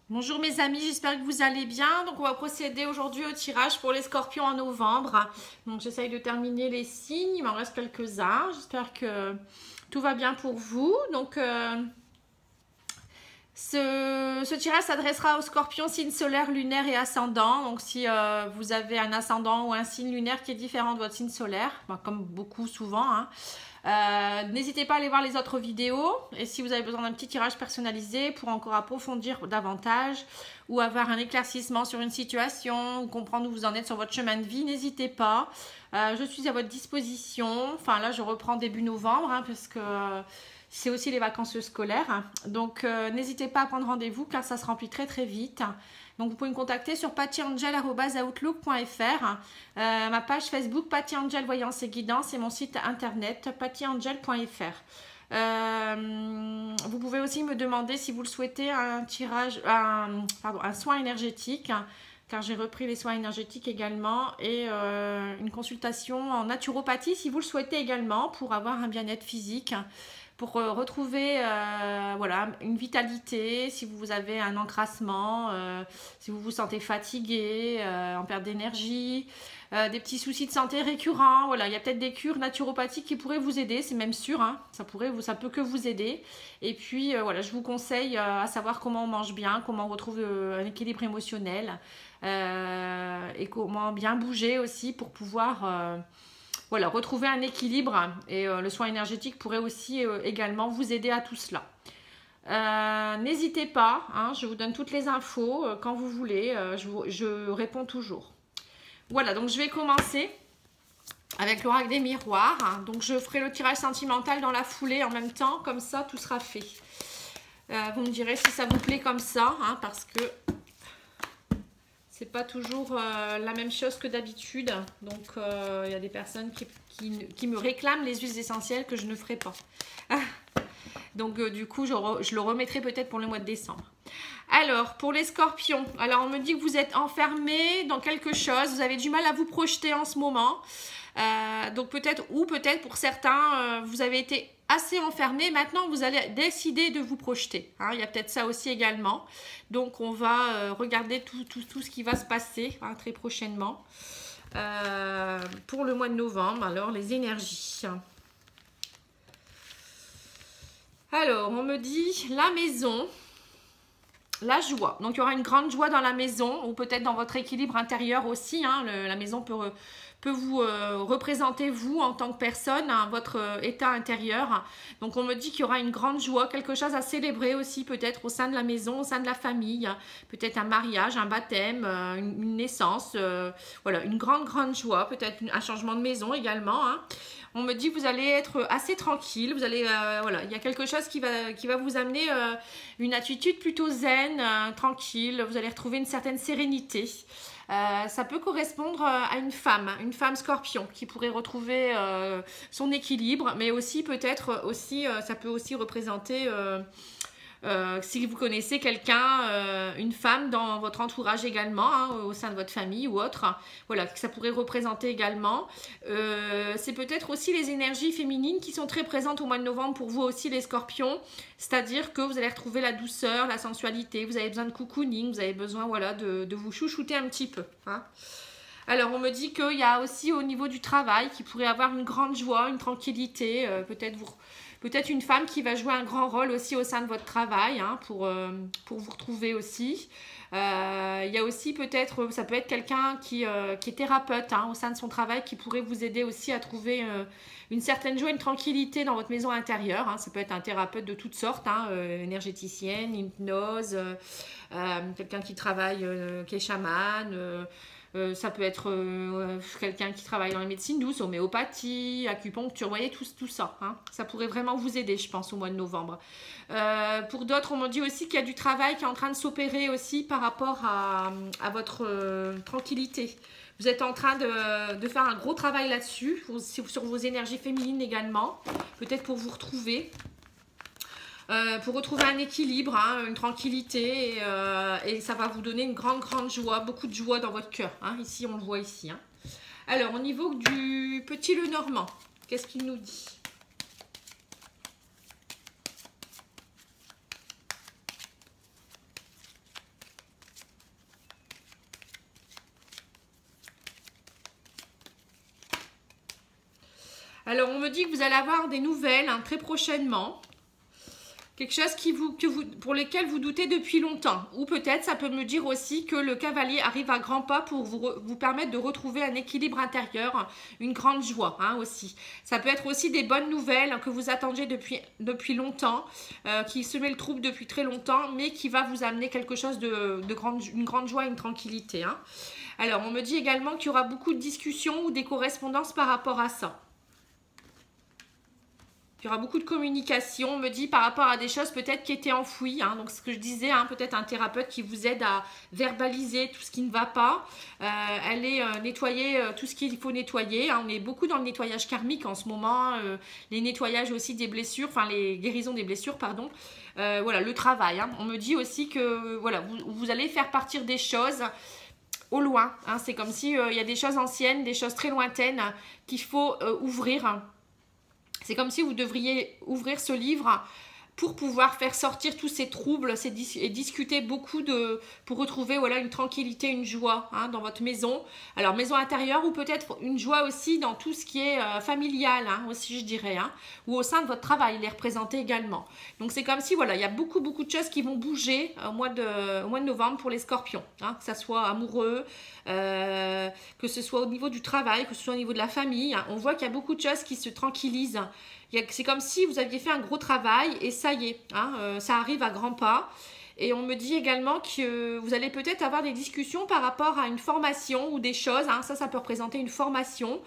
Bonjour mes amis, j'espère que vous allez bien. Donc on va procéder aujourd'hui au tirage pour les scorpions en novembre. Donc j'essaye de terminer les signes, il m'en reste quelques-uns. J'espère que tout va bien pour vous. Donc ce tirage s'adressera aux scorpions, signe solaire, lunaire et ascendant. Donc si vous avez un ascendant ou un signe lunaire qui est différent de votre signe solaire, comme beaucoup souvent, hein, n'hésitez pas à aller voir les autres vidéos et si vous avez besoin d'un petit tirage personnalisé pour encore approfondir davantage ou avoir un éclaircissement sur une situation ou comprendre où vous en êtes sur votre chemin de vie, n'hésitez pas. Je suis à votre disposition. Enfin là, je reprends début novembre parce que c'est aussi les vacances scolaires. Donc n'hésitez pas à prendre rendez-vous car ça se remplit très très vite. Donc vous pouvez me contacter sur pattyangel@outlook.fr, ma page Facebook Pattyangel Voyance et Guidance et mon site internet pattyangel.fr. Vous pouvez aussi me demander si vous le souhaitez un soin énergétique car j'ai repris les soins énergétiques également et une consultation en naturopathie si vous le souhaitez également pour avoir un bien-être physique, pour retrouver voilà, une vitalité, si vous avez un encrassement, si vous vous sentez fatigué, en perte d'énergie, des petits soucis de santé récurrents. Voilà, il y a peut-être des cures naturopathiques qui pourraient vous aider, c'est même sûr, hein, ça peut que vous aider. Et puis voilà, je vous conseille à savoir comment on mange bien, comment on retrouve un équilibre émotionnel et comment bien bouger aussi pour pouvoir voilà, retrouver un équilibre et le soin énergétique pourrait aussi également vous aider à tout cela. N'hésitez pas, hein, je vous donne toutes les infos quand vous voulez, je réponds toujours. Voilà, donc je vais commencer avec l'oracle des miroirs. Donc je ferai le tirage sentimental dans la foulée en même temps, comme ça tout sera fait. Vous me direz si ça vous plaît comme ça, hein, parce que c'est pas toujours la même chose que d'habitude. Donc il y a des personnes qui me réclament les huiles essentielles que je ne ferai pas. Donc du coup je le remettrai peut-être pour le mois de décembre. Alors pour les scorpions, alors on me dit que vous êtes enfermés dans quelque chose, vous avez du mal à vous projeter en ce moment. Donc peut-être pour certains vous avez été assez enfermé, maintenant vous allez décider de vous projeter, hein, il y a peut-être ça aussi également. Donc on va regarder tout ce qui va se passer très prochainement pour le mois de novembre. Alors les énergies, alors on me dit la maison, la joie. Donc il y aura une grande joie dans la maison ou peut-être dans votre équilibre intérieur aussi, hein. La maison peut vous représenter vous en tant que personne, hein, votre état intérieur. Donc on me dit qu'il y aura une grande joie, quelque chose à célébrer aussi peut-être au sein de la maison, au sein de la famille, peut-être un mariage, un baptême, une naissance, voilà, une grande joie, peut-être un changement de maison également, hein. On me dit que vous allez être assez tranquille, vous allez, voilà, il y a quelque chose qui va vous amener une attitude plutôt zen, tranquille, vous allez retrouver une certaine sérénité. Ça peut correspondre à une femme scorpion qui pourrait retrouver son équilibre, mais aussi peut-être aussi, ça peut aussi représenter si vous connaissez quelqu'un, une femme dans votre entourage également, hein, au sein de votre famille ou autre, voilà, que ça pourrait représenter également. C'est peut-être aussi les énergies féminines qui sont très présentes au mois de novembre pour vous aussi les scorpions, c'est-à-dire que vous allez retrouver la douceur, la sensualité, vous avez besoin de cocooning, vous avez besoin voilà, de vous chouchouter un petit peu, hein. Alors, on me dit qu'il y a aussi au niveau du travail qui pourrait avoir une grande joie, une tranquillité, peut-être une femme qui va jouer un grand rôle aussi au sein de votre travail, hein, pour vous retrouver aussi. Il y a aussi peut-être, ça peut être quelqu'un qui est thérapeute, hein, au sein de son travail qui pourrait vous aider aussi à trouver une certaine joie, une tranquillité dans votre maison intérieure, hein. Ça peut être un thérapeute de toutes sortes, hein, énergéticienne, hypnose, quelqu'un qui travaille, qui est chaman. Ça peut être quelqu'un qui travaille dans les médecines douces, homéopathie, acupuncture, vous voyez, tout ça, hein. Ça pourrait vraiment vous aider, je pense, au mois de novembre. Pour d'autres, on me dit aussi qu'il y a du travail qui est en train de s'opérer aussi par rapport à votre tranquillité. Vous êtes en train de faire un gros travail là-dessus, sur vos énergies féminines également, peut-être pour vous retrouver. Pour retrouver un équilibre, hein, une tranquillité et ça va vous donner une grande joie, beaucoup de joie dans votre cœur, hein. Ici, on le voit ici, hein. Alors, au niveau du petit Lenormand, qu'est-ce qu'il nous dit? Alors, on me dit que vous allez avoir des nouvelles hein, très prochainement. Quelque chose pour lequel vous doutez depuis longtemps. Ou peut-être, ça peut me dire aussi que le cavalier arrive à grands pas pour vous permettre de retrouver un équilibre intérieur, une grande joie hein, aussi. Ça peut être aussi des bonnes nouvelles que vous attendiez depuis longtemps, qui semait le trouble depuis très longtemps, mais qui va vous amener quelque chose une grande joie, une tranquillité. Hein. Alors, on me dit également qu'il y aura beaucoup de discussions ou des correspondances par rapport à ça. Il y aura beaucoup de communication, on me dit, par rapport à des choses peut-être qui étaient enfouies. Hein. Donc, ce que je disais, hein, peut-être un thérapeute qui vous aide à verbaliser tout ce qui ne va pas, aller nettoyer tout ce qu'il faut nettoyer. Hein. On est beaucoup dans le nettoyage karmique en ce moment, les nettoyages aussi des blessures, enfin les guérisons des blessures, pardon. Voilà, le travail. Hein. On me dit aussi que voilà, vous allez faire partir des choses au loin. Hein. C'est comme s'il y a des choses anciennes, des choses très lointaines qu'il faut ouvrir. C'est comme si vous devriez ouvrir ce livre pour pouvoir faire sortir tous ces troubles et discuter beaucoup pour retrouver voilà, une tranquillité, une joie hein, dans votre maison. Alors maison intérieure ou peut-être une joie aussi dans tout ce qui est familial hein, aussi je dirais. Hein, ou au sein de votre travail, il est représenté également. Donc c'est comme si voilà, il y a beaucoup de choses qui vont bouger au mois de novembre pour les scorpions. Hein, que ça soit amoureux, que ce soit au niveau du travail, que ce soit au niveau de la famille. Hein, on voit qu'il y a beaucoup de choses qui se tranquillisent. C'est comme si vous aviez fait un gros travail et ça y est, hein, ça arrive à grands pas. Et on me dit également que vous allez peut-être avoir des discussions par rapport à une formation ou des choses. Hein, ça peut représenter une formation.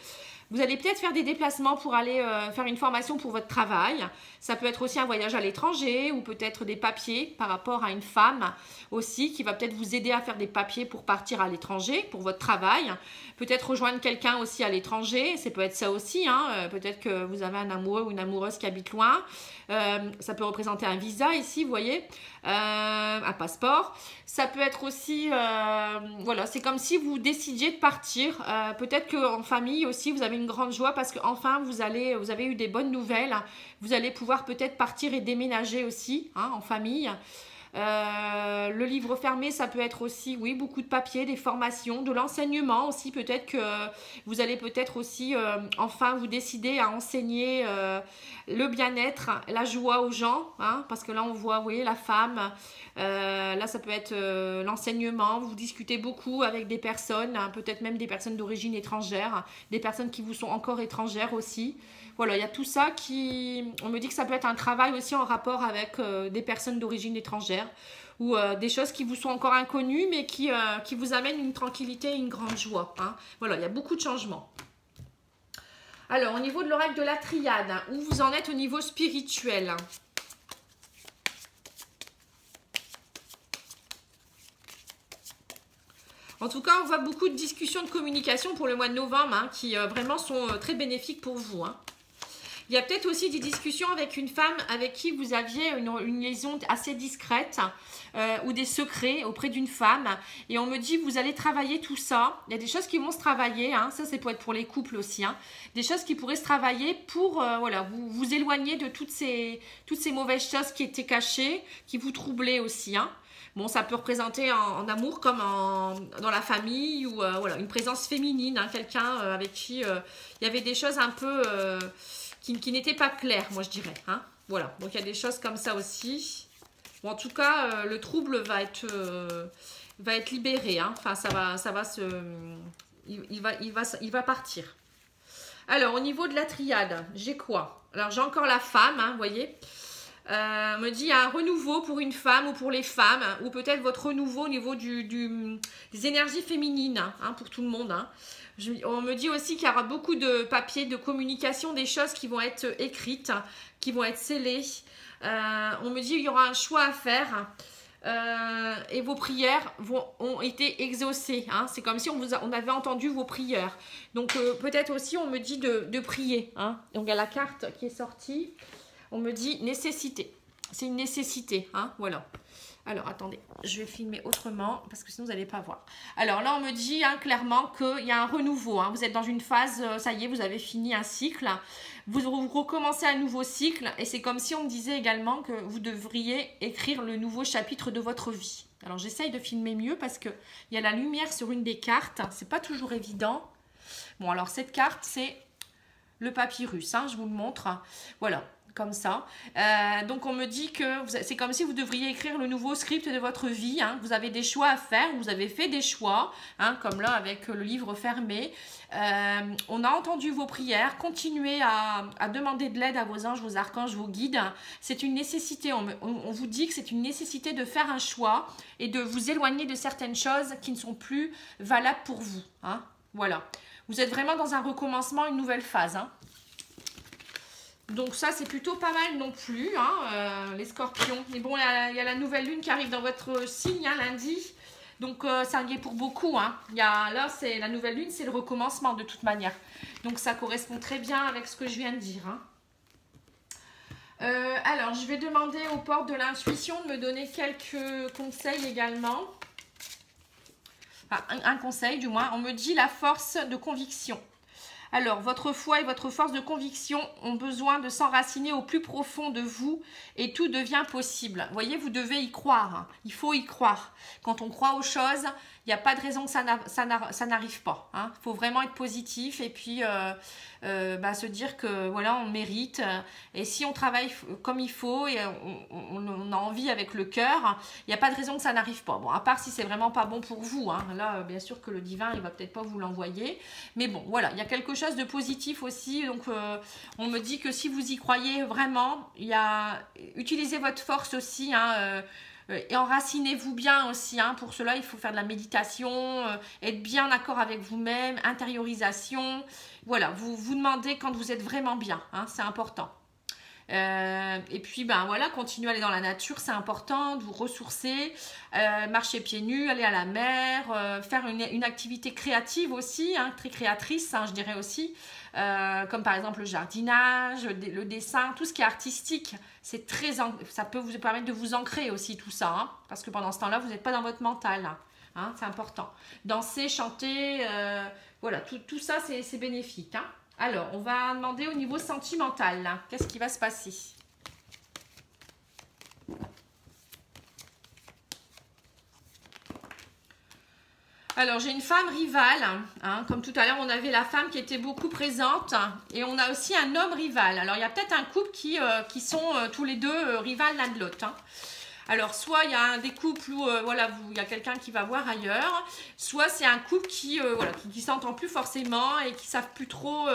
Vous allez peut-être faire des déplacements pour aller faire une formation pour votre travail. Ça peut être aussi un voyage à l'étranger ou peut-être des papiers par rapport à une femme aussi qui va peut-être vous aider à faire des papiers pour partir à l'étranger, pour votre travail. Peut-être rejoindre quelqu'un aussi à l'étranger, ça peut être ça aussi. Hein. Peut-être que vous avez un amoureux ou une amoureuse qui habite loin. Ça peut représenter un visa ici, vous voyez, un passeport. Ça peut être aussi, voilà, c'est comme si vous décidiez de partir. Peut-être qu'en famille aussi, vous avez une grande joie parce qu'enfin, vous avez eu des bonnes nouvelles. Vous allez pouvoir peut-être partir et déménager aussi hein, en famille. Le livre fermé, ça peut être aussi, oui, beaucoup de papiers, des formations, de l'enseignement aussi. Peut-être que vous allez peut-être aussi enfin vous décider à enseigner le bien-être, la joie aux gens, hein, parce que là on voit, vous voyez, la femme. Là, ça peut être l'enseignement. Vous discutez beaucoup avec des personnes, hein, peut-être même des personnes d'origine étrangère, des personnes qui vous sont encore étrangères aussi. Voilà, il y a tout ça on me dit que ça peut être un travail aussi en rapport avec des personnes d'origine étrangère ou des choses qui vous sont encore inconnues mais qui vous amènent une tranquillité et une grande joie. Hein. Voilà, il y a beaucoup de changements. Alors, au niveau de l'oracle de la triade, hein, où vous en êtes au niveau spirituel? En tout cas, on voit beaucoup de discussions de communication pour le mois de novembre hein, qui vraiment sont très bénéfiques pour vous. Hein. Il y a peut-être aussi des discussions avec une femme avec qui vous aviez une liaison assez discrète ou des secrets auprès d'une femme. Et on me dit, vous allez travailler tout ça. Il y a des choses qui vont se travailler. Hein. Ça, c'est pour être pour les couples aussi. Hein. Des choses qui pourraient se travailler pour voilà, vous éloigner de toutes ces mauvaises choses qui étaient cachées, qui vous troublaient aussi. Hein. Bon, ça peut représenter en amour comme dans la famille ou voilà, une présence féminine. Hein. Quelqu'un avec qui il y avait des choses un peu... qui n'était pas clair, moi je dirais. Hein. Voilà, donc il y a des choses comme ça aussi. Bon, en tout cas, le trouble va être libéré. Hein. Enfin, il va partir. Alors, au niveau de la triade, j'ai quoi? Alors, j'ai encore la femme, hein, vous voyez. Me dit, il y a un renouveau pour une femme ou pour les femmes, hein, ou peut-être votre renouveau au niveau des énergies féminines, hein, pour tout le monde. Hein. On me dit aussi qu'il y aura beaucoup de papiers, de communication, des choses qui vont être écrites, qui vont être scellées. On me dit qu'il y aura un choix à faire et vos prières ont été exaucées. Hein. C'est comme si on avait entendu vos prières. Donc peut-être aussi on me dit de prier. Hein. Donc il y a la carte qui est sortie. On me dit nécessité. C'est une nécessité. Hein. Voilà. Alors, attendez, je vais filmer autrement parce que sinon, vous n'allez pas voir. Alors là, on me dit hein, clairement qu'il y a un renouveau. Hein. Vous êtes dans une phase, ça y est, vous avez fini un cycle. Vous recommencez un nouveau cycle. Et c'est comme si on me disait également que vous devriez écrire le nouveau chapitre de votre vie. Alors, j'essaye de filmer mieux parce qu'il y a la lumière sur une des cartes. C'est pas toujours évident. Bon, alors cette carte, c'est le papyrus, hein, je vous le montre. Voilà, comme ça. Donc on me dit que c'est comme si vous devriez écrire le nouveau script de votre vie. Hein. Vous avez des choix à faire, vous avez fait des choix, hein, comme là avec le livre fermé. On a entendu vos prières, continuez à demander de l'aide à vos anges, vos archanges, vos guides. C'est une nécessité, on vous dit que c'est une nécessité de faire un choix et de vous éloigner de certaines choses qui ne sont plus valables pour vous. Hein. Voilà, vous êtes vraiment dans un recommencement, une nouvelle phase. Hein. Donc ça, c'est plutôt pas mal non plus, hein, les scorpions. Mais bon, il y a la nouvelle lune qui arrive dans votre signe, hein, lundi. Donc ça y est pour beaucoup. Hein. Là, c'est la nouvelle lune, c'est le recommencement de toute manière. Donc ça correspond très bien avec ce que je viens de dire. Hein. Alors, je vais demander aux portes de l'intuition de me donner quelques conseils également. Enfin, un conseil du moins. On me dit la force de conviction. Alors, votre foi et votre force de conviction ont besoin de s'enraciner au plus profond de vous et tout devient possible. Vous voyez, vous devez y croire. Hein. Il faut y croire. Quand on croit aux choses, il n'y a pas de raison que ça n'arrive pas. Hein. Il faut vraiment être positif et puis se dire que voilà, on mérite. Et si on travaille comme il faut et on a envie avec le cœur, il n'y a pas de raison que ça n'arrive pas. Bon, à part si c'est vraiment pas bon pour vous. Hein. Là, bien sûr que le divin, il va peut-être pas vous l'envoyer. Mais bon, voilà, il y a quelque chose de positif aussi. Donc, on me dit que si vous y croyez vraiment, utilisez votre force aussi. Hein, et enracinez-vous bien aussi. Hein. Pour cela, il faut faire de la méditation, être bien en accord avec vous-même, intériorisation. Voilà, vous demandez quand vous êtes vraiment bien. Hein, c'est important. Et puis voilà, continuez à aller dans la nature, c'est important de vous ressourcer, marcher pieds nus, aller à la mer, faire une activité créative aussi, hein, très créatrice, hein, je dirais aussi, comme par exemple le jardinage, le dessin, tout ce qui est artistique, ça peut vous permettre de vous ancrer aussi tout ça, hein, parce que pendant ce temps-là, vous n'êtes pas dans votre mental, hein, c'est important. Danser, chanter, voilà, tout ça c'est bénéfique, hein. Alors, on va demander au niveau sentimental. Qu'est-ce qui va se passer? Alors, j'ai une femme rivale. Hein, comme tout à l'heure, on avait la femme qui était beaucoup présente. Et on a aussi un homme rival. Alors, il y a peut-être un couple qui sont tous les deux rivales l'un de l'autre. Hein. Alors, soit il y a des couples où il y a quelqu'un qui va voir ailleurs, soit c'est un couple qui s'entend plus forcément et qui savent plus trop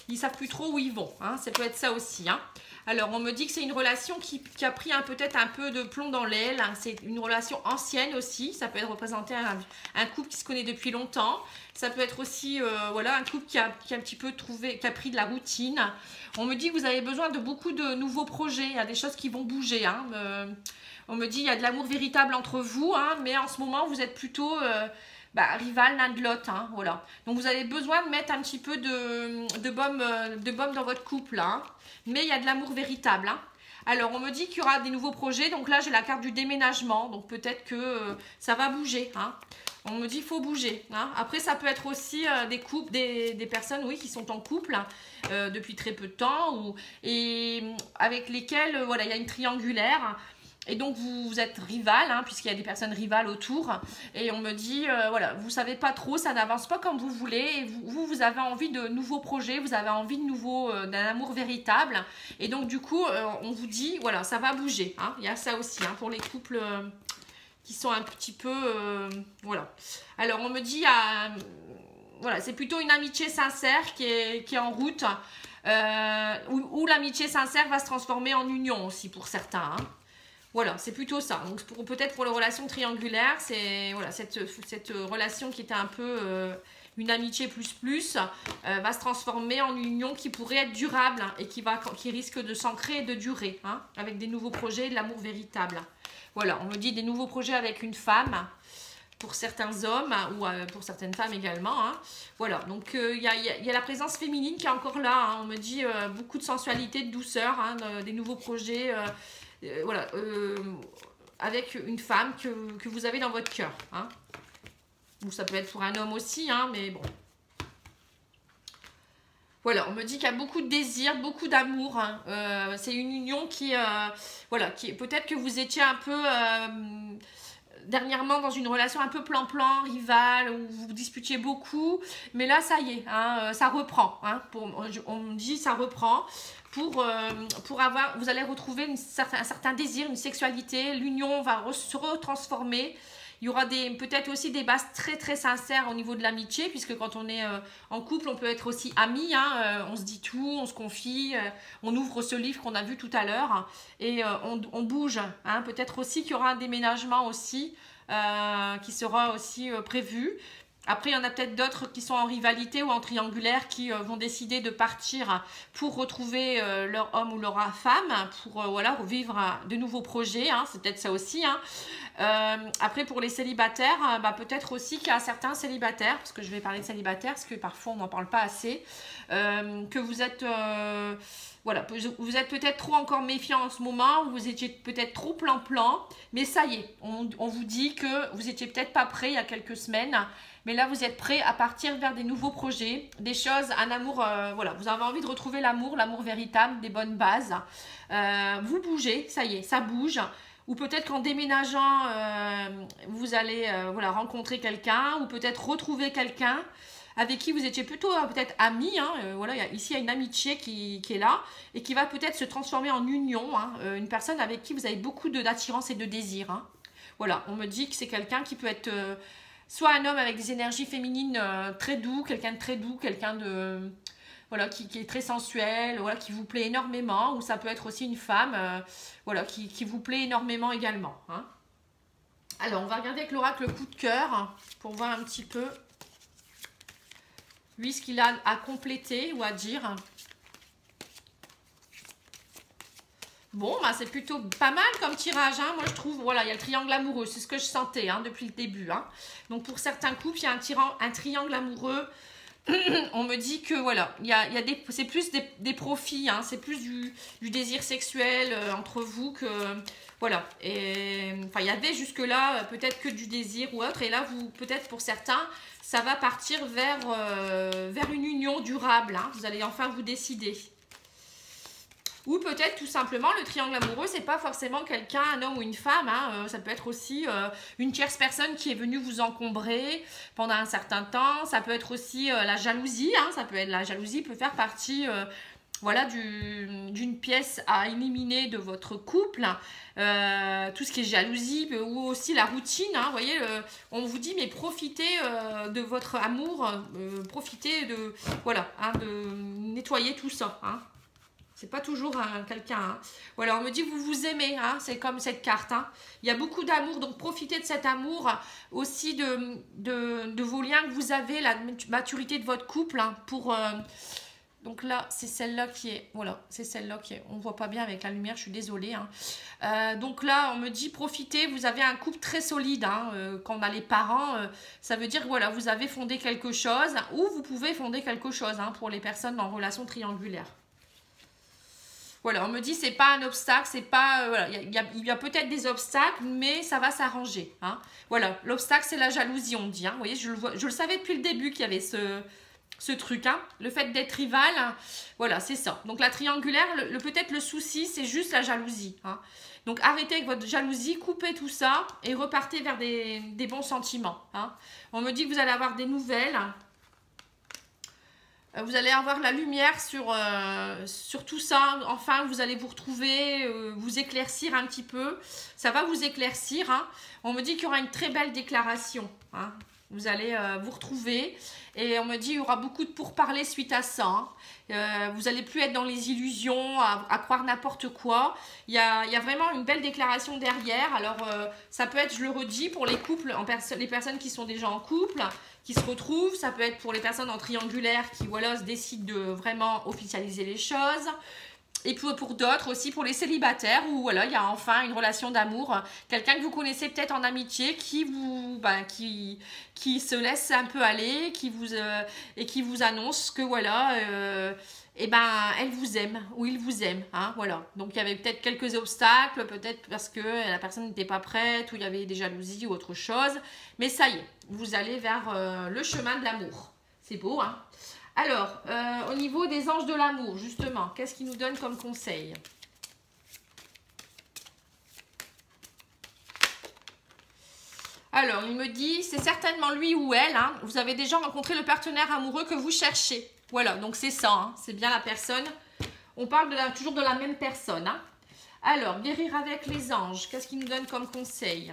où ils vont. Hein. Ça peut être ça aussi. Hein. Alors, on me dit que c'est une relation qui a pris peut-être un peu de plomb dans l'aile. Hein. C'est une relation ancienne aussi. Ça peut être représenté un couple qui se connaît depuis longtemps. Ça peut être aussi un couple qui a un petit peu qui a pris de la routine. On me dit que vous avez besoin de beaucoup de nouveaux projets. Il y a des choses qui vont bouger. Hein. On me dit qu'il y a de l'amour véritable entre vous, hein, mais en ce moment, vous êtes plutôt rival l'un de l'autre. Hein, voilà. Donc, vous avez besoin de mettre un petit peu de baume dans votre couple. Hein, mais il y a de l'amour véritable. Hein. Alors, on me dit qu'il y aura des nouveaux projets. Donc là, j'ai la carte du déménagement. Donc, peut-être que ça va bouger. Hein. On me dit qu'il faut bouger. Hein. Après, ça peut être aussi des couples, des personnes oui, qui sont en couple depuis très peu de temps et avec lesquelles il y a une triangulaire. Et donc, vous êtes rival, hein, puisqu'il y a des personnes rivales autour. Et on me dit, vous ne savez pas trop, ça n'avance pas comme vous voulez. Et vous avez envie de nouveaux projets, vous avez envie d'un amour véritable. Et donc, du coup, on vous dit, voilà, ça va bouger. Hein. Il y a ça aussi, hein, pour les couples qui sont un petit peu... voilà. Alors, on me dit, c'est plutôt une amitié sincère qui est en route. Où l'amitié sincère va se transformer en union aussi pour certains, hein. Voilà, c'est plutôt ça. Donc, peut-être pour les relations triangulaires, c'est cette relation qui était un peu une amitié plus va se transformer en une union qui pourrait être durable et qui risque de s'ancrer et de durer, hein, avec des nouveaux projets et de l'amour véritable. Voilà, on me dit des nouveaux projets avec une femme pour certains hommes ou pour certaines femmes également. Hein. Voilà, donc il y a la présence féminine qui est encore là. Hein. On me dit beaucoup de sensualité, de douceur, hein, des nouveaux projets. Avec une femme que vous avez dans votre cœur. Hein. Ou ça peut être pour un homme aussi, hein, mais bon. Voilà, on me dit qu'il y a beaucoup de désir, beaucoup d'amour. Hein. C'est une union qui peut-être que vous étiez un peu dernièrement dans une relation un peu plan-plan, rivale, où vous vous disputiez beaucoup. Mais là, ça y est, hein, ça reprend. Hein, on me dit ça reprend. Pour avoir, vous allez retrouver un certain désir, une sexualité. L'union va se retransformer. Il y aura peut-être aussi des bases très très sincères au niveau de l'amitié, puisque quand on est en couple, on peut être aussi amis, hein, on se dit tout, on se confie, on ouvre ce livre qu'on a vu tout à l'heure, et on bouge. Hein. Peut-être aussi qu'il y aura un déménagement aussi, qui sera aussi prévu. Après, il y en a peut-être d'autres qui sont en rivalité ou en triangulaire qui vont décider de partir pour retrouver leur homme ou leur femme, pour voilà, revivre de nouveaux projets. Hein, c'est peut-être ça aussi. Hein. Après, pour les célibataires, peut-être aussi qu'il y a certains célibataires, parce que je vais parler de célibataires, parce que parfois on n'en parle pas assez, que vous êtes... voilà, vous êtes peut-être trop encore méfiant en ce moment, vous étiez peut-être trop plan-plan, mais ça y est, on vous dit que vous étiez peut-être pas prêt il y a quelques semaines, mais là vous êtes prêt à partir vers des nouveaux projets, des choses, un amour, voilà, vous avez envie de retrouver l'amour véritable, des bonnes bases. Vous bougez, ça y est, ça bouge. Ou peut-être qu'en déménageant, vous allez voilà, rencontrer quelqu'un, ou peut-être retrouver quelqu'un avec qui vous étiez plutôt peut-être amis. Hein, voilà, ici, il y a une amitié qui est là et qui va peut-être se transformer en union. Hein, une personne avec qui vous avez beaucoup d'attirance et de désir. Hein. Voilà, on me dit que c'est quelqu'un qui peut être soit un homme avec des énergies féminines très doux, quelqu'un de très doux, quelqu'un de... Voilà, qui est très sensuel, voilà, qui vous plaît énormément, ou ça peut être aussi une femme voilà, qui vous plaît énormément également. Hein. Alors, on va regarder avec l'oracle coup de cœur pour voir un petit peu lui ce qu'il a à compléter ou à dire. Bon, c'est plutôt pas mal comme tirage, hein. Moi je trouve, voilà, il y a le triangle amoureux, c'est ce que je sentais hein, depuis le début. Hein. Donc pour certains couples, il y a un triangle amoureux. On me dit que voilà, c'est plus des profits, hein, c'est plus du désir sexuel entre vous que voilà. Et enfin, il y avait jusque là peut-être que du désir ou autre, et là vous peut-être pour certains ça va partir vers une union durable. Hein, vous allez enfin vous décider. Ou peut-être tout simplement le triangle amoureux, c'est pas forcément quelqu'un, un homme ou une femme, hein, ça peut être aussi une tierce personne qui est venue vous encombrer pendant un certain temps, ça peut être aussi la jalousie, hein, la jalousie peut faire partie voilà, d'une pièce à éliminer de votre couple, tout ce qui est jalousie ou aussi la routine, hein, vous voyez, on vous dit mais profitez de votre amour, profitez de, voilà, hein, de nettoyer tout ça, hein. C'est pas toujours quelqu'un. Hein. Voilà, on me dit que vous vous aimez, hein, c'est comme cette carte. Hein. Il y a beaucoup d'amour, donc profitez de cet amour, aussi de vos liens que vous avez, la maturité de votre couple. Hein, donc là, c'est celle-là qui est... Voilà, c'est celle-là qui est... On ne voit pas bien avec la lumière, je suis désolée. Hein. Donc là, on me dit profitez, vous avez un couple très solide. Hein, quand on a les parents, ça veut dire que voilà, vous avez fondé quelque chose, ou vous pouvez fonder quelque chose hein, pour les personnes en relation triangulaire. Voilà, on me dit c'est pas un obstacle, c'est pas voilà, il y a peut-être des obstacles, mais ça va s'arranger. Hein. Voilà, l'obstacle c'est la jalousie, on me dit. Hein. Vous voyez, je le savais depuis le début qu'il y avait ce truc. Hein. Le fait d'être rival, hein. Voilà, c'est ça. Donc la triangulaire, peut-être le souci, c'est juste la jalousie. Hein. Donc arrêtez avec votre jalousie, coupez tout ça et repartez vers des bons sentiments. Hein. On me dit que vous allez avoir des nouvelles. Vous allez avoir la lumière sur tout ça. Enfin, vous allez vous retrouver, vous éclaircir un petit peu. Ça va vous éclaircir. Hein. On me dit qu'il y aura une très belle déclaration. Hein. Vous allez vous retrouver. Et on me dit qu'il y aura beaucoup de pourparlers suite à ça. Hein. Vous n'allez plus être dans les illusions, à croire n'importe quoi. Il y a vraiment une belle déclaration derrière. Alors, ça peut être, je le redis, pour les couples, les personnes qui sont déjà en couple, qui se retrouvent. Ça peut être pour les personnes en triangulaire qui, voilà, se décident de vraiment officialiser les choses. Et pour d'autres aussi, pour les célibataires, où voilà, il y a enfin une relation d'amour, quelqu'un que vous connaissez peut-être en amitié, qui se laisse un peu aller, et qui vous annonce que voilà, elle vous aime, ou il vous aime, hein, voilà. Donc il y avait peut-être quelques obstacles, peut-être parce que la personne n'était pas prête, ou il y avait des jalousies ou autre chose, mais ça y est, vous allez vers le chemin de l'amour. C'est beau, hein. Alors, au niveau des anges de l'amour, justement, qu'est-ce qu'ils nous donnent comme conseil? Alors, il me dit, c'est certainement lui ou elle. Hein, vous avez déjà rencontré le partenaire amoureux que vous cherchez. Voilà, donc c'est ça. Hein, c'est bien la personne. On parle toujours de la même personne. Hein. Alors, guérir avec les anges. Qu'est-ce qu'ils nous donnent comme conseil?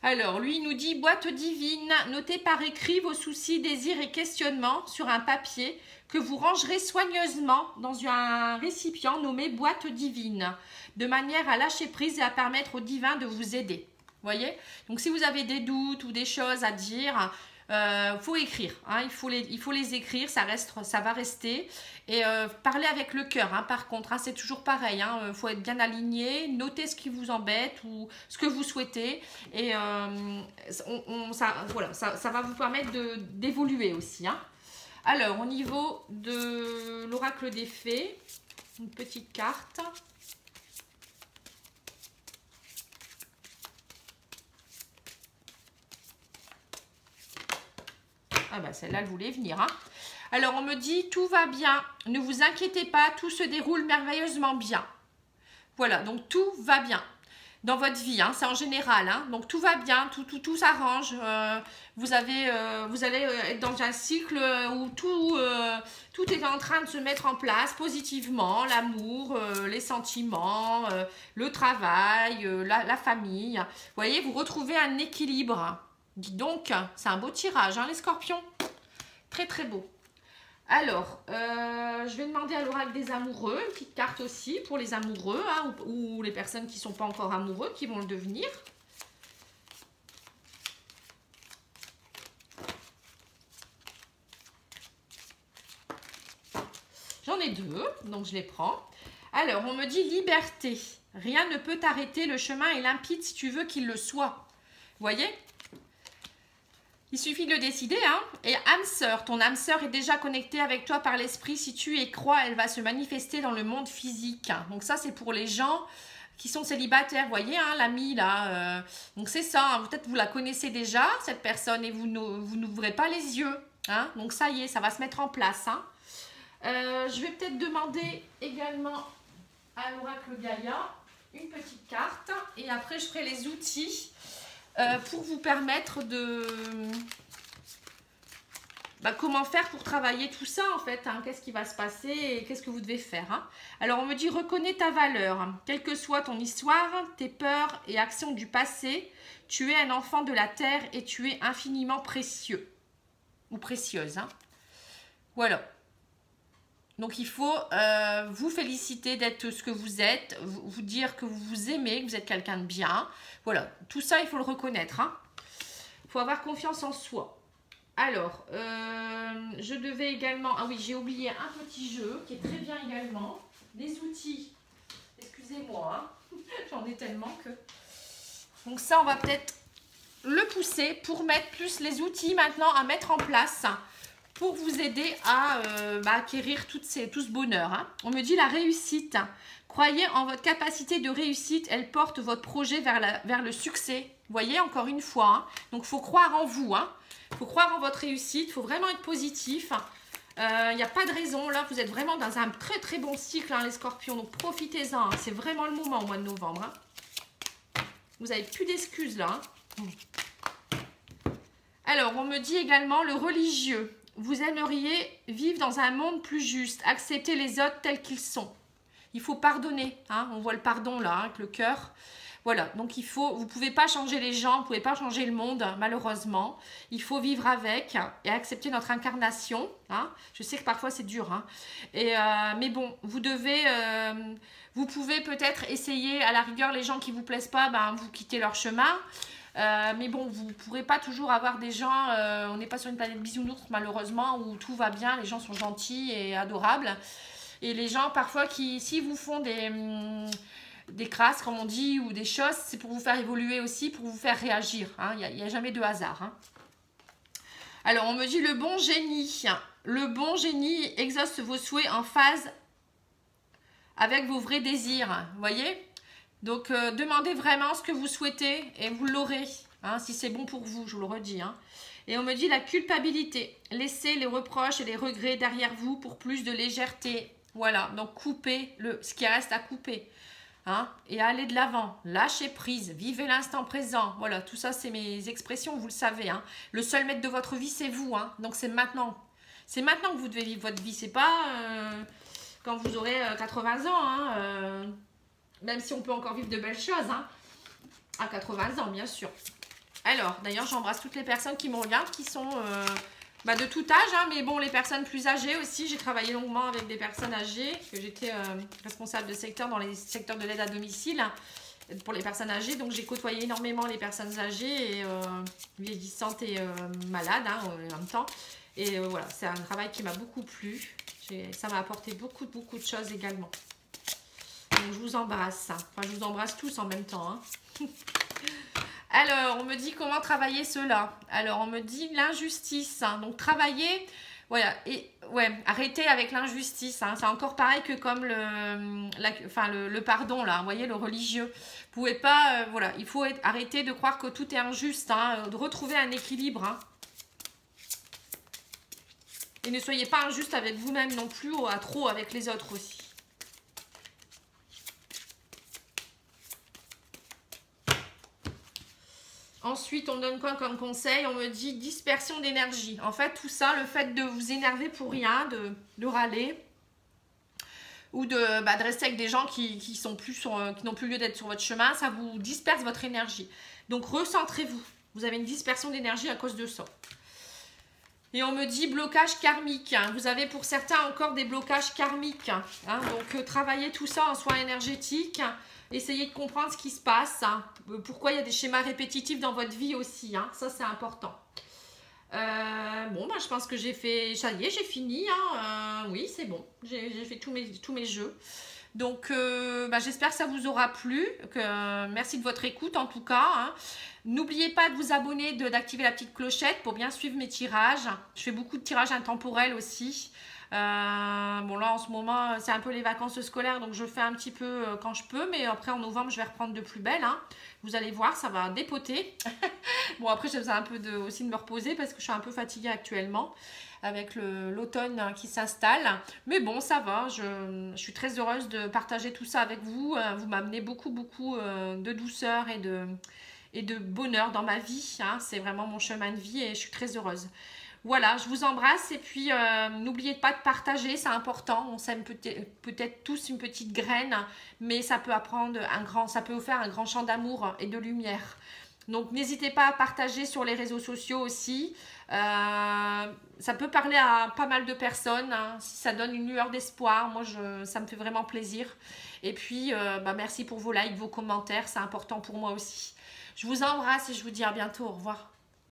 Alors, lui, il nous dit, boîte divine, notez par écrit vos soucis, désirs et questionnements sur un papier que vous rangerez soigneusement dans un récipient nommé boîte divine, de manière à lâcher prise et à permettre au divin de vous aider. Vous voyez? Donc, si vous avez des doutes ou des choses à dire, faut écrire. Hein, il faut les écrire, ça va rester. Et parler avec le cœur, hein, par contre, hein, c'est toujours pareil. Hein, faut être bien aligné, noter ce qui vous embête ou ce que vous souhaitez. Et voilà, ça va vous permettre d'évoluer aussi. Hein. Alors, au niveau de l'oracle des fées, une petite carte. Ah bah celle-là, elle voulait venir. Hein. Alors, on me dit, tout va bien. Ne vous inquiétez pas, tout se déroule merveilleusement bien. Voilà, donc tout va bien dans votre vie. Hein, c'est en général. Hein, donc, tout va bien, tout s'arrange. Vous allez être dans un cycle où tout est en train de se mettre en place positivement. L'amour, les sentiments, le travail, la famille. Vous voyez, vous retrouvez un équilibre. Dis donc, c'est un beau tirage, hein, les scorpions. Très, très beau. Alors, je vais demander à l'oracle des amoureux, une petite carte aussi pour les amoureux, hein, ou les personnes qui ne sont pas encore amoureux, qui vont le devenir. J'en ai deux, donc je les prends. Alors, on me dit liberté. Rien ne peut t'arrêter, le chemin est limpide si tu veux qu'il le soit. Vous voyez ? Il suffit de le décider. Hein. Et âme sœur, ton âme sœur est déjà connectée avec toi par l'esprit. Si tu y crois, elle va se manifester dans le monde physique. Donc ça, c'est pour les gens qui sont célibataires. Vous voyez, hein, l'ami là. Donc c'est ça. Hein. Peut-être vous la connaissez déjà, cette personne, et vous n'ouvrez pas les yeux. Hein. Donc ça y est, ça va se mettre en place. Hein. Je vais peut-être demander également à l'oracle Gaïa une petite carte. Et après, je ferai les outils. Pour vous permettre de... comment faire pour travailler tout ça en fait, hein, qu'est-ce qui va se passer et qu'est-ce que vous devez faire. Hein. Alors on me dit reconnais ta valeur, quelle que soit ton histoire, tes peurs et actions du passé, tu es un enfant de la terre et tu es infiniment précieux ou précieuse. Hein. Voilà. Donc il faut vous féliciter d'être ce que vous êtes, vous dire que vous vous aimez, que vous êtes quelqu'un de bien. Voilà, tout ça il faut le reconnaître. Hein. Il faut avoir confiance en soi. Alors, je devais également... Ah oui, j'ai oublié un petit jeu qui est très bien également. Des outils. Excusez-moi, hein. J'en ai tellement que... Donc ça, on va peut-être le pousser pour mettre plus les outils maintenant à mettre en place pour vous aider à acquérir tout ce bonheur. Hein. On me dit la réussite. Croyez en votre capacité de réussite. Elle porte votre projet vers le succès. Vous voyez, encore une fois. Hein. Donc, il faut croire en vous. Hein. Faut croire en votre réussite. Il faut vraiment être positif. Il n'y a pas de raison. Là, vous êtes vraiment dans un très, très bon cycle, hein, les scorpions. Donc, profitez-en. Hein. C'est vraiment le moment au mois de novembre. Hein. Vous n'avez plus d'excuses, là. Hein. Alors, on me dit également le religieux. Vous aimeriez vivre dans un monde plus juste, accepter les autres tels qu'ils sont. Il faut pardonner, hein, on voit le pardon là, hein, avec le cœur. Voilà, donc vous ne pouvez pas changer les gens, vous ne pouvez pas changer le monde, malheureusement. Il faut vivre avec et accepter notre incarnation. Hein. Je sais que parfois c'est dur, hein. Mais bon, vous pouvez peut-être essayer, à la rigueur, les gens qui ne vous plaisent pas, vous quittez leur chemin. Mais bon, vous ne pourrez pas toujours avoir des gens, on n'est pas sur une planète bisounours malheureusement, où tout va bien, les gens sont gentils et adorables. Et les gens parfois s'ils vous font des crasses comme on dit, ou des choses, c'est pour vous faire évoluer aussi, pour vous faire réagir. Hein. Il n'y a jamais de hasard. Hein. Alors on me dit le bon génie. Le bon génie exauce vos souhaits en phase avec vos vrais désirs. Vous voyez ? Donc, demandez vraiment ce que vous souhaitez et vous l'aurez, hein, si c'est bon pour vous, je vous le redis. Hein. Et on me dit la culpabilité. Laissez les reproches et les regrets derrière vous pour plus de légèreté. Voilà, donc coupez ce qui reste à couper. Hein, et allez de l'avant. Lâchez prise. Vivez l'instant présent. Voilà, tout ça, c'est mes expressions, vous le savez. Hein. Le seul maître de votre vie, c'est vous. Hein. Donc, c'est maintenant. C'est maintenant que vous devez vivre votre vie. C'est pas quand vous aurez 80 ans. Hein, même si on peut encore vivre de belles choses. Hein. À 80 ans, bien sûr. Alors, d'ailleurs, j'embrasse toutes les personnes qui me regardent, qui sont de tout âge, hein, mais bon, les personnes plus âgées aussi. J'ai travaillé longuement avec des personnes âgées, que j'étais responsable de secteur dans les secteurs de l'aide à domicile pour les personnes âgées. Donc, j'ai côtoyé énormément les personnes âgées, et, vieillissantes et malades hein, en même temps. Et voilà, c'est un travail qui m'a beaucoup plu. Ça m'a apporté beaucoup de choses également. Donc, je vous embrasse. Enfin, je vous embrasse tous en même temps. Hein. Alors, on me dit comment travailler cela. Alors, on me dit l'injustice. Hein. Donc, travailler, voilà, et ouais, arrêtez avec l'injustice. Hein. C'est encore pareil que comme le pardon, là, vous voyez, le religieux. Vous pouvez pas, voilà, il faut arrêter de croire que tout est injuste, hein, de retrouver un équilibre. Hein. Et ne soyez pas injuste avec vous-même non plus, ou à trop avec les autres aussi. Ensuite, on donne quoi comme conseil? On me dit dispersion d'énergie. En fait, tout ça, le fait de vous énerver pour rien, de râler, ou de rester avec des gens qui n'ont plus lieu d'être sur votre chemin, ça vous disperse votre énergie. Donc, recentrez-vous. Vous avez une dispersion d'énergie à cause de ça. Et on me dit blocage karmique. Vous avez pour certains encore des blocages karmiques. Hein. Donc, travaillez tout ça en soins énergétiques. Essayez de comprendre ce qui se passe. Hein. Pourquoi il y a des schémas répétitifs dans votre vie aussi. Hein. Ça, c'est important. Je pense que j'ai fait... Ça y est, j'ai fini. Hein. Oui, c'est bon. J'ai fait tous mes jeux. Donc, j'espère que ça vous aura plu. Merci de votre écoute, en tout cas. Hein. N'oubliez pas de vous abonner, d'activer la petite clochette pour bien suivre mes tirages. Je fais beaucoup de tirages intemporels aussi. Là, en ce moment, c'est un peu les vacances scolaires, donc je fais un petit peu quand je peux. Mais après, en novembre, je vais reprendre de plus belle. Hein. Vous allez voir, ça va dépoter. Bon, après, j'ai besoin un peu aussi de me reposer parce que je suis un peu fatiguée actuellement avec l'automne qui s'installe. Mais bon, ça va. Je suis très heureuse de partager tout ça avec vous. Vous m'amenez beaucoup de douceur et de bonheur dans ma vie. Hein. C'est vraiment mon chemin de vie et je suis très heureuse. Voilà, je vous embrasse et puis n'oubliez pas de partager, c'est important. On sème peut-être tous une petite graine, mais ça peut vous faire un grand champ d'amour et de lumière. Donc n'hésitez pas à partager sur les réseaux sociaux aussi. Ça peut parler à pas mal de personnes. Hein. Si ça donne une lueur d'espoir, moi ça me fait vraiment plaisir. Et puis merci pour vos likes, vos commentaires, c'est important pour moi aussi. Je vous embrasse et je vous dis à bientôt. Au revoir.